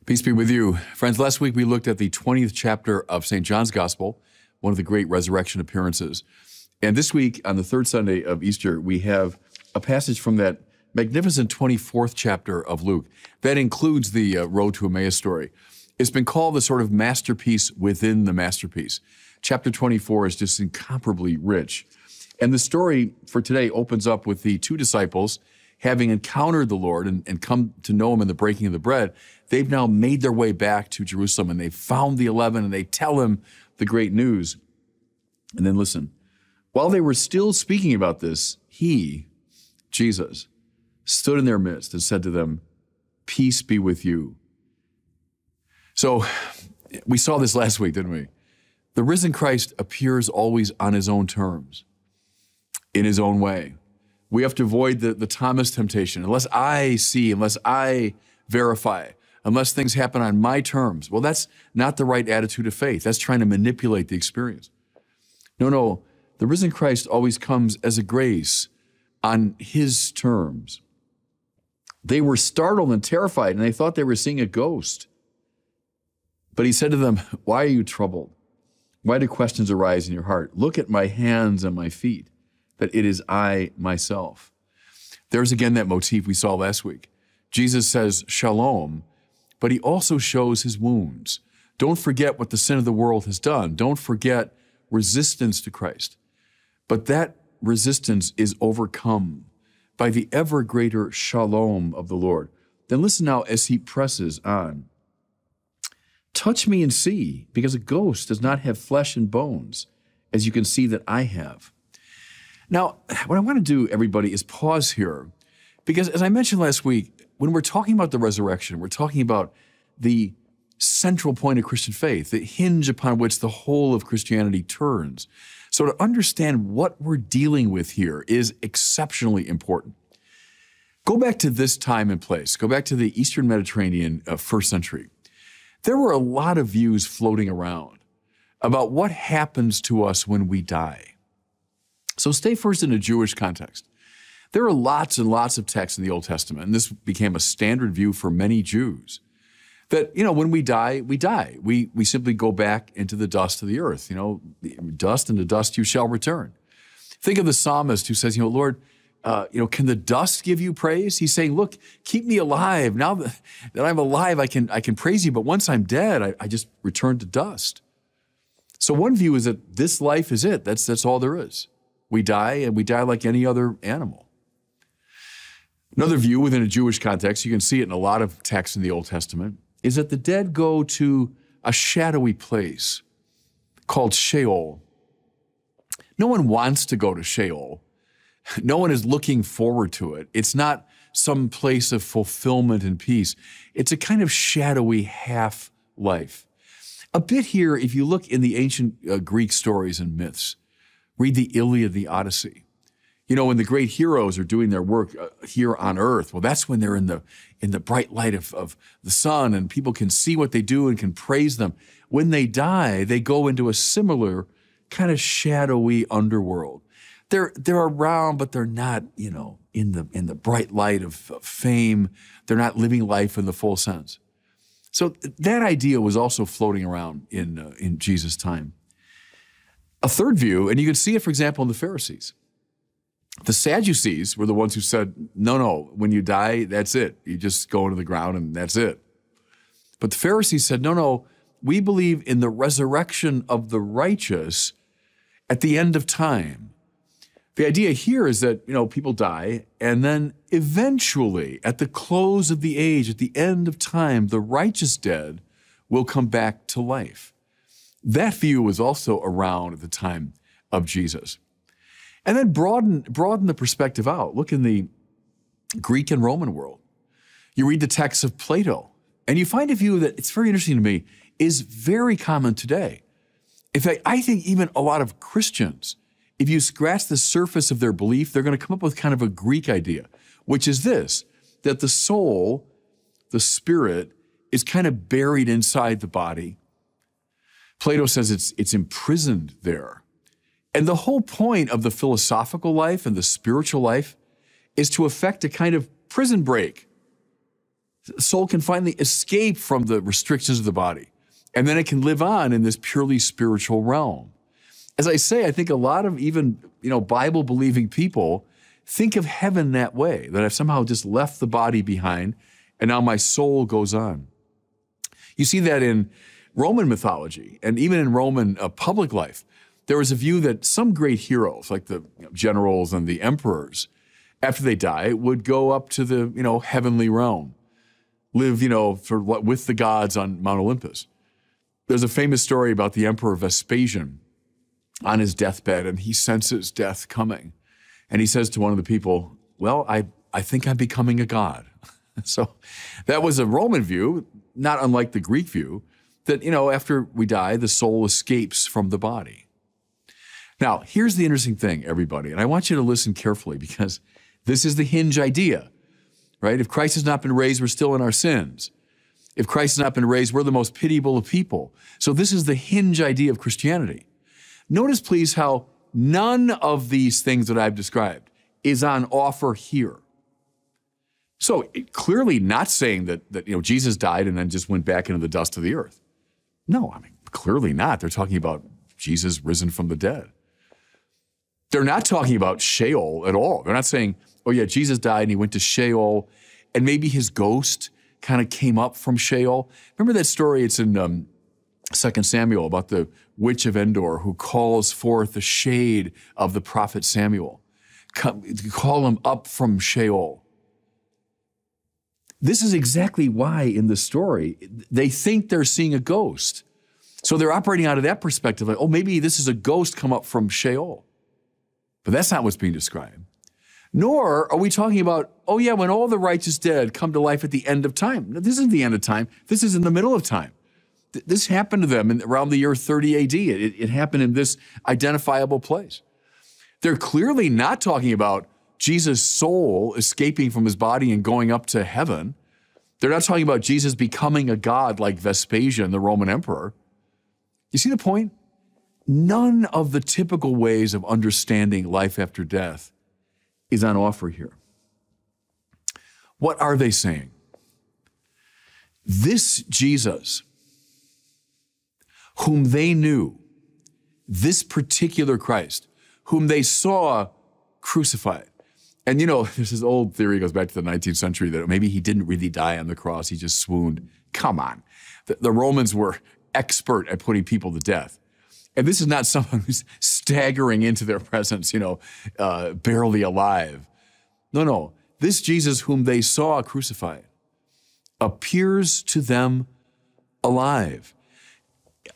Peace be with you. Friends, last week we looked at the 20th chapter of St. John's Gospel, one of the great resurrection appearances. And this week, on the third Sunday of Easter, we have a passage from that magnificent 24th chapter of Luke. That includes the Road to Emmaus story. It's been called the sort of masterpiece within the masterpiece. Chapter 24 is just incomparably rich. And the story for today opens up with the two disciples having encountered the Lord and come to know him in the breaking of the bread. They've now made their way back to Jerusalem, and they found the 11, and they tell him the great news. And then listen, while they were still speaking about this, he, Jesus, stood in their midst and said to them, "Peace be with you." So we saw this last week, didn't we? The risen Christ appears always on his own terms, in his own way. We have to avoid the Thomas temptation. Unless I see, unless I verify, unless things happen on my terms. Well, that's not the right attitude of faith. That's trying to manipulate the experience. No, the risen Christ always comes as a grace on his terms. They were startled and terrified, and they thought they were seeing a ghost. But he said to them, "Why are you troubled? Why do questions arise in your heart? Look at my hands and my feet, that it is I myself." There's again that motif we saw last week. Jesus says shalom, but he also shows his wounds. Don't forget what the sin of the world has done. Don't forget resistance to Christ. But that resistance is overcome by the ever greater shalom of the Lord. Then listen now as he presses on. "Touch me and see, because a ghost does not have flesh and bones, as you can see that I have." Now, what I want to do, everybody, is pause here, because as I mentioned last week, when we're talking about the resurrection, we're talking about the central point of Christian faith, the hinge upon which the whole of Christianity turns. So to understand what we're dealing with here is exceptionally important. Go back to this time and place. Go back to the Eastern Mediterranean first century. There were a lot of views floating around about what happens to us when we die. So stay first in a Jewish context. There are lots and lots of texts in the Old Testament, and this became a standard view for many Jews, that, when we die, we die. We simply go back into the dust of the earth. Dust, and to dust you shall return. Think of the psalmist who says, Lord, can the dust give you praise? He's saying, look, keep me alive. Now that I'm alive, I can praise you, but once I'm dead, I just return to dust. So one view is that this life is it. That's all there is. We die, and we die like any other animal. Another view within a Jewish context, you can see it in a lot of texts in the Old Testament, is that the dead go to a shadowy place called Sheol. No one wants to go to Sheol. No one is looking forward to it. It's not some place of fulfillment and peace. It's a kind of shadowy half-life. A bit here, if you look in the ancient Greek stories and myths, read the Iliad, the Odyssey. When the great heroes are doing their work here on earth, well, that's when they're in the bright light of the sun, and people can see what they do and can praise them. When they die, they go into a similar kind of shadowy underworld. They're around, but they're not, in the bright light of fame. They're not living life in the full sense. So that idea was also floating around in Jesus' time. A third view, and you can see it, for example, in the Pharisees. The Sadducees were the ones who said, no, when you die, that's it. You just go into the ground and that's it. But the Pharisees said, no, we believe in the resurrection of the righteous at the end of time. The idea here is that, people die, and then eventually, at the close of the age, at the end of time, the righteous dead will come back to life. That view was also around at the time of Jesus. And then broaden the perspective out. Look in the Greek and Roman world. You read the texts of Plato, and you find a view that, it's very interesting to me, is very common today. In fact, I think even a lot of Christians, if you scratch the surface of their belief, they're going to come up with kind of a Greek idea, which is this, that the soul, the spirit, is kind of buried inside the body. Plato says it's imprisoned there. And the whole point of the philosophical life and the spiritual life is to effect a kind of prison break. The soul can finally escape from the restrictions of the body, and then it can live on in this purely spiritual realm. As I say, I think a lot of even, Bible-believing people think of heaven that way, that I've somehow just left the body behind, and now my soul goes on. You see that in Roman mythology, and even in Roman public life. There was a view that some great heroes, like the generals and the emperors, after they die, would go up to the heavenly realm, live with the gods on Mount Olympus. There's a famous story about the Emperor Vespasian on his deathbed, and he senses death coming. And he says to one of the people, well, I think I'm becoming a god. So that was a Roman view, not unlike the Greek view, that, after we die, the soul escapes from the body. Now, here's the interesting thing, everybody, and I want you to listen carefully because this is the hinge idea, right? If Christ has not been raised, we're still in our sins. If Christ has not been raised, we're the most pitiable of people. So this is the hinge idea of Christianity. Notice, please, how none of these things that I've described is on offer here. So clearly not saying that Jesus died and then just went back into the dust of the earth. No, clearly not. They're talking about Jesus risen from the dead. They're not talking about Sheol at all. They're not saying, oh yeah, Jesus died and he went to Sheol and maybe his ghost kind of came up from Sheol. Remember that story? It's in 2 Samuel about the witch of Endor who calls forth the shade of the prophet Samuel. Call him up from Sheol. This is exactly why in the story, they think they're seeing a ghost. So they're operating out of that perspective, like, oh, maybe this is a ghost come up from Sheol. But that's not what's being described. Nor are we talking about, oh yeah, when all the righteous dead come to life at the end of time. No, this isn't the end of time. This is in the middle of time. This happened to them around the year 30 AD. It happened in this identifiable place. They're clearly not talking about Jesus' soul escaping from his body and going up to heaven. They're not talking about Jesus becoming a god like Vespasian, the Roman emperor. You see the point? None of the typical ways of understanding life after death is on offer here. What are they saying? This Jesus, whom they knew, this particular Christ, whom they saw crucified. And there's this old theory, goes back to the 19th century, that maybe he didn't really die on the cross, he just swooned. Come on. The Romans were expert at putting people to death. And this is not someone who's staggering into their presence, barely alive. No. This Jesus whom they saw crucified appears to them alive.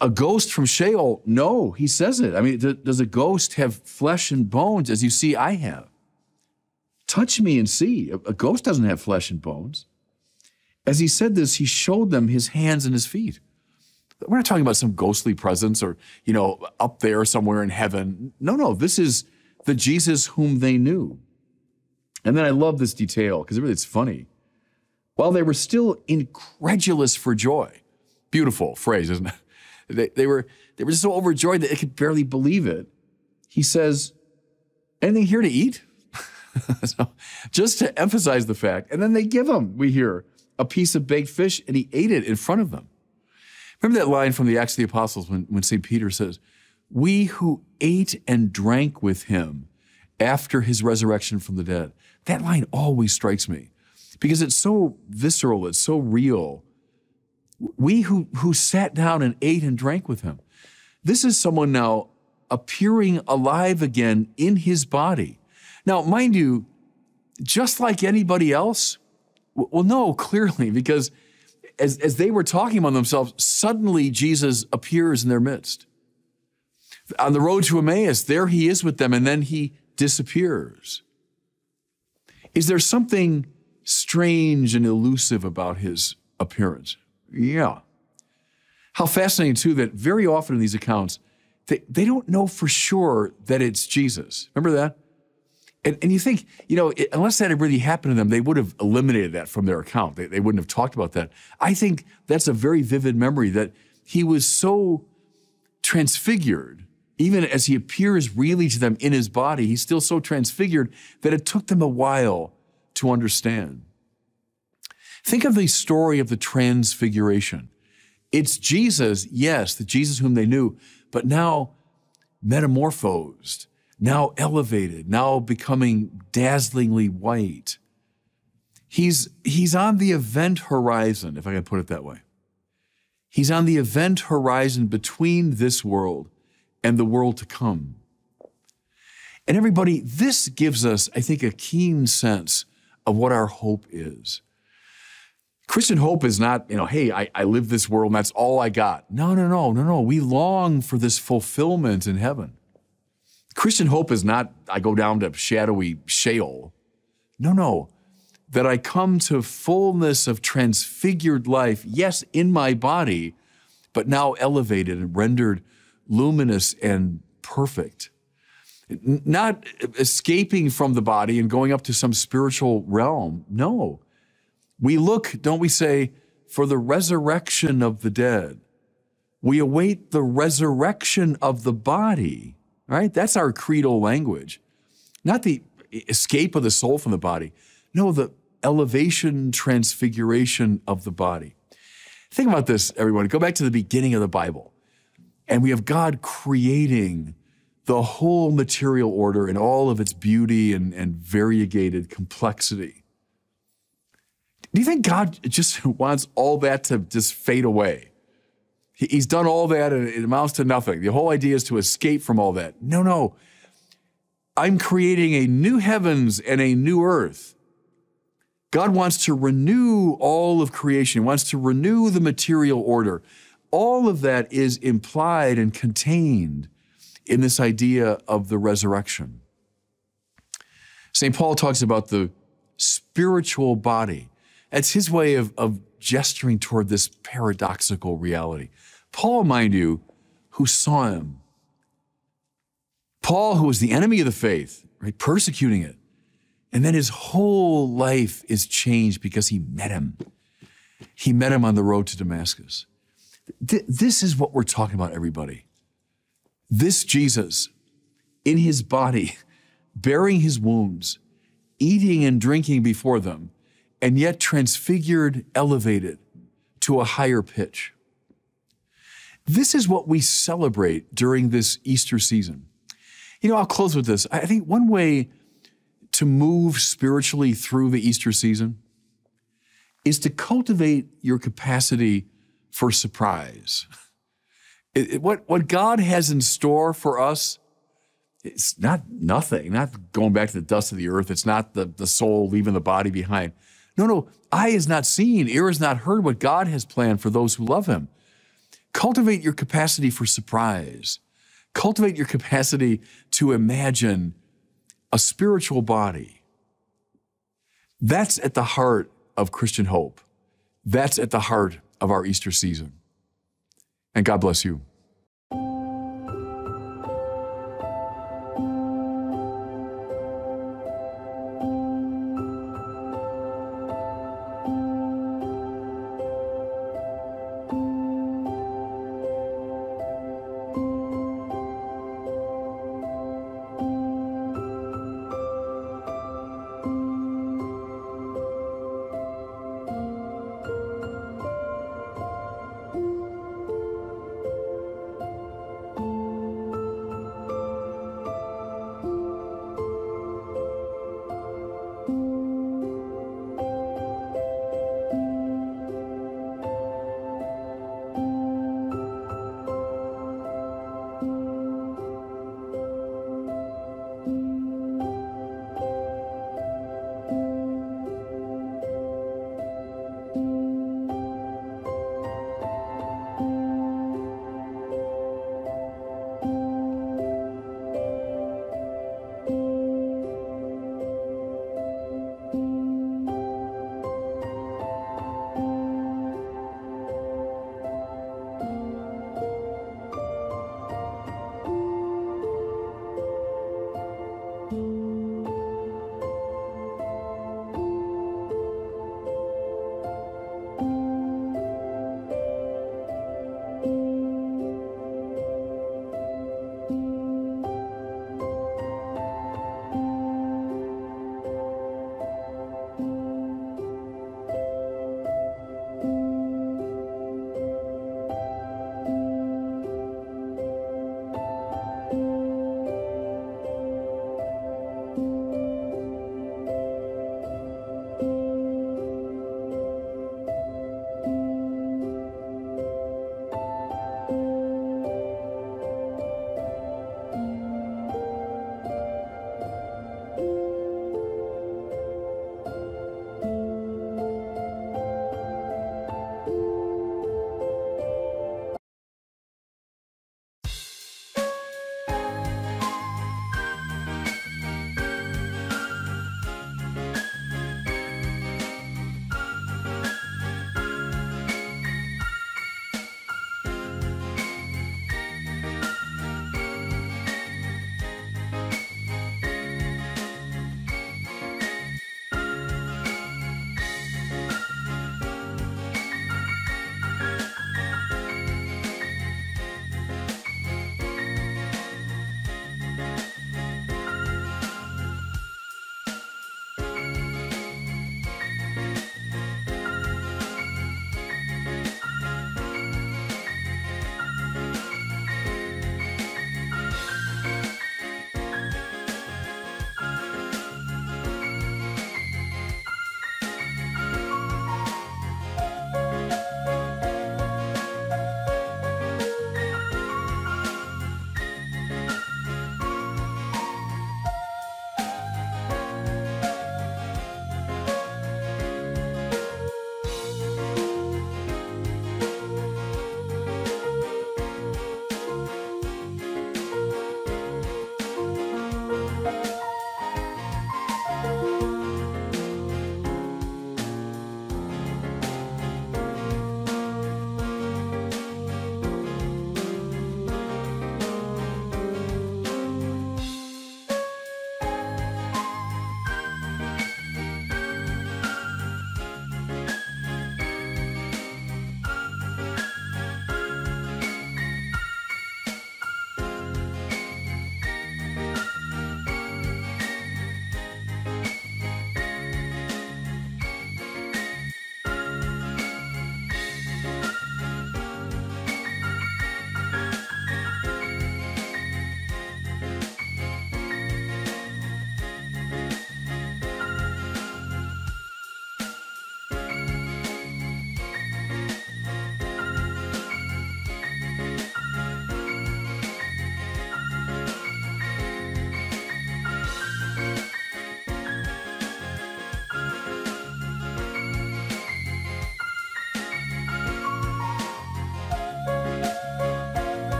A ghost from Sheol? No, he says it. Does a ghost have flesh and bones as you see I have? Touch me and see. A ghost doesn't have flesh and bones. As he said this, he showed them his hands and his feet. We're not talking about some ghostly presence or, up there somewhere in heaven. No, this is the Jesus whom they knew. And then I love this detail because it's funny. While they were still incredulous for joy, beautiful phrase, isn't it? They were just so overjoyed that they could barely believe it. He says, anything here to eat? So, just to emphasize the fact. And then they give him, we hear, a piece of baked fish, and he ate it in front of them. Remember that line from the Acts of the Apostles when St. Peter says, we who ate and drank with him after his resurrection from the dead. That line always strikes me because it's so visceral, it's so real. We who sat down and ate and drank with him. This is someone now appearing alive again in his body. Now, mind you, just like anybody else? Well, no, clearly, because as they were talking among themselves, suddenly Jesus appears in their midst. On the road to Emmaus, there he is with them, and then he disappears. Is there something strange and elusive about his appearance? Yeah. How fascinating, too, that very often in these accounts, they don't know for sure that it's Jesus. Remember that? And you think, unless that had really happened to them, they would have eliminated that from their account. They wouldn't have talked about that. I think that's a very vivid memory that he was so transfigured, even as he appears really to them in his body, he's still so transfigured that it took them a while to understand. Think of the story of the transfiguration. It's Jesus, yes, the Jesus whom they knew, but now metamorphosed, now elevated, now becoming dazzlingly white. He's on the event horizon, if I can put it that way. He's on the event horizon between this world and the world to come. And everybody, this gives us, I think, a keen sense of what our hope is. Christian hope is not, hey, I live this world and that's all I got. No. We long for this fulfillment in heaven. Christian hope is not, I go down to shadowy Sheol. No. That I come to fullness of transfigured life, yes, in my body, but now elevated and rendered luminous and perfect. Not escaping from the body and going up to some spiritual realm. No. We look, don't we say, for the resurrection of the dead. We await the resurrection of the body, right? That's our creedal language. Not the escape of the soul from the body. No, the elevation, transfiguration of the body. Think about this, everyone. Go back to the beginning of the Bible. And we have God creating the whole material order in all of its beauty and variegated complexity. Do you think God just wants all that to just fade away? He's done all that and it amounts to nothing. The whole idea is to escape from all that. No. I'm creating a new heavens and a new earth. God wants to renew all of creation. He wants to renew the material order. All of that is implied and contained in this idea of the resurrection. St. Paul talks about the spiritual body. That's his way of gesturing toward this paradoxical reality. Paul, mind you, who saw him. Paul, who was the enemy of the faith, right, persecuting it. And then his whole life is changed because he met him. He met him on the road to Damascus. This is what we're talking about, everybody. This Jesus, in his body, bearing his wounds, eating and drinking before them, and yet transfigured, elevated to a higher pitch. This is what we celebrate during this Easter season. I'll close with this. I think one way to move spiritually through the Easter season is to cultivate your capacity for surprise. What God has in store for us, it's not nothing, not going back to the dust of the earth. It's not the soul leaving the body behind. No, eye has not seen, ear has not heard what God has planned for those who love him. Cultivate your capacity for surprise. Cultivate your capacity to imagine a spiritual body. That's at the heart of Christian hope. That's at the heart of our Easter season. And God bless you.